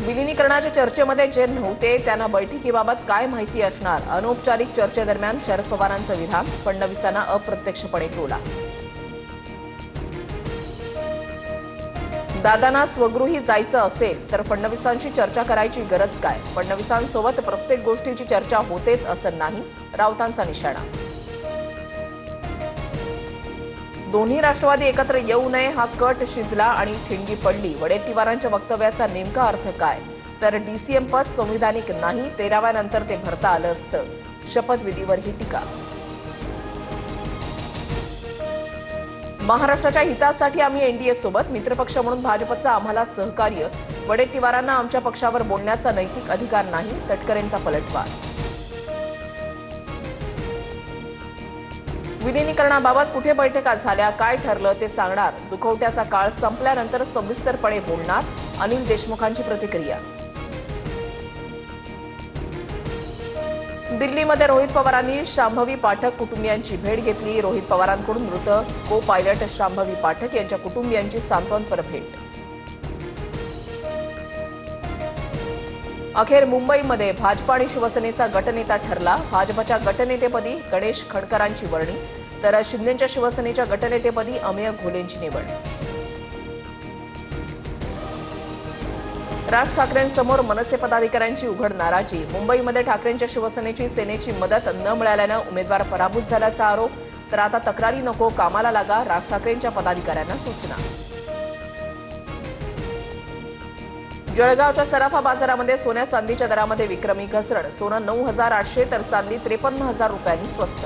विलिनीकरणाच्या चर्चेमध्ये जे नव्हते त्यांना बैठकीबाबत काय माहिती असणार? अनौपचारिक चर्चेदरम्यान शरद पवारांचं विधान, फडणवीसांना अप्रत्यक्षपणे टोला. दादांना स्वगृही जायचं असेल तर फडणवीसांशी चर्चा करायची गरज काय? फडणवीसांसोबत प्रत्येक गोष्टीची चर्चा होतेच असं नाही, राऊतांचा निशाणा. दोन्ही राष्ट्रवादी एकत्र येऊ नये हा कट शिजला आणि ठिणगी पडली. वडेट्टीवारांच्या वक्तव्याचा नेमका अर्थ काय? तर डीसीएम पद संविधानिक नाही, 13व्या नंतर ते भरता आलं असतं. शपथविधीवर ही टीका. महाराष्ट्राच्या हितासाठी आम्ही एनडीए सोबत, मित्रपक्ष म्हणून भाजपचं आम्हाला सहकार्य. वडेट्टीवारांना आमच्या पक्षावर बोलण्याचा नैतिक अधिकार नाही, तटकरेंचा पलटवार. विलिनीकरणाबाबत कुठे बैठका झाल्या, काय ठरलं ते सांगणार. दुखवट्याचा काळ संपल्यानंतर सविस्तरपणे बोलणार, अनिल देशमुखांची प्रतिक्रिया. दिल्लीमध्ये रोहित पवारांनी शांभवी पाठक कुटुंबियांची भेट घेतली. रोहित पवारांकडून मृत को पायलट शांभवी पाठक यांच्या कुटुंबियांची सांत्वनपर भेट. अखेर मुंबईमध्ये भाजप आणि शिवसेनेचा गटनेता ठरला. भाजपच्या गटनेतेपदी गणेश खडकरांची वर्णी, तर शिंदेच्या शिवसेनेच्या गटनेतेपदी अमेय घोलेंची निवड. राज ठाकरेंसमोर मनसे पदाधिकाऱ्यांची उघड नाराजी. मुंबईमध्ये ठाकरेंच्या शिवसेनेची सेनेची मदत न मिळाल्यानं उमेदवार पराभूत झाल्याचा आरोप. तर आता तक्रारी नको, कामाला लागा, राज ठाकरेंच्या पदाधिकाऱ्यांना सूचना. जळगावच्या सराफा बाजारामध्ये सोन्या चांदीच्या दरामध्ये विक्रमी घसरण. सोनं 9,800 तर चांदी 53,000 रुपयांनी स्वस्त.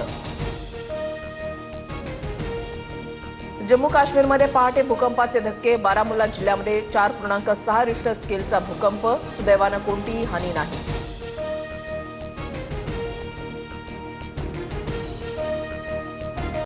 जम्मू काश्मीरमध्ये पहाटे भूकंपाचे धक्के. बारामुल्ला जिल्ह्यामध्ये 4.6 रिश्टर स्केलचा भूकंप. सुदैवानं कोणतीही हानी नाही.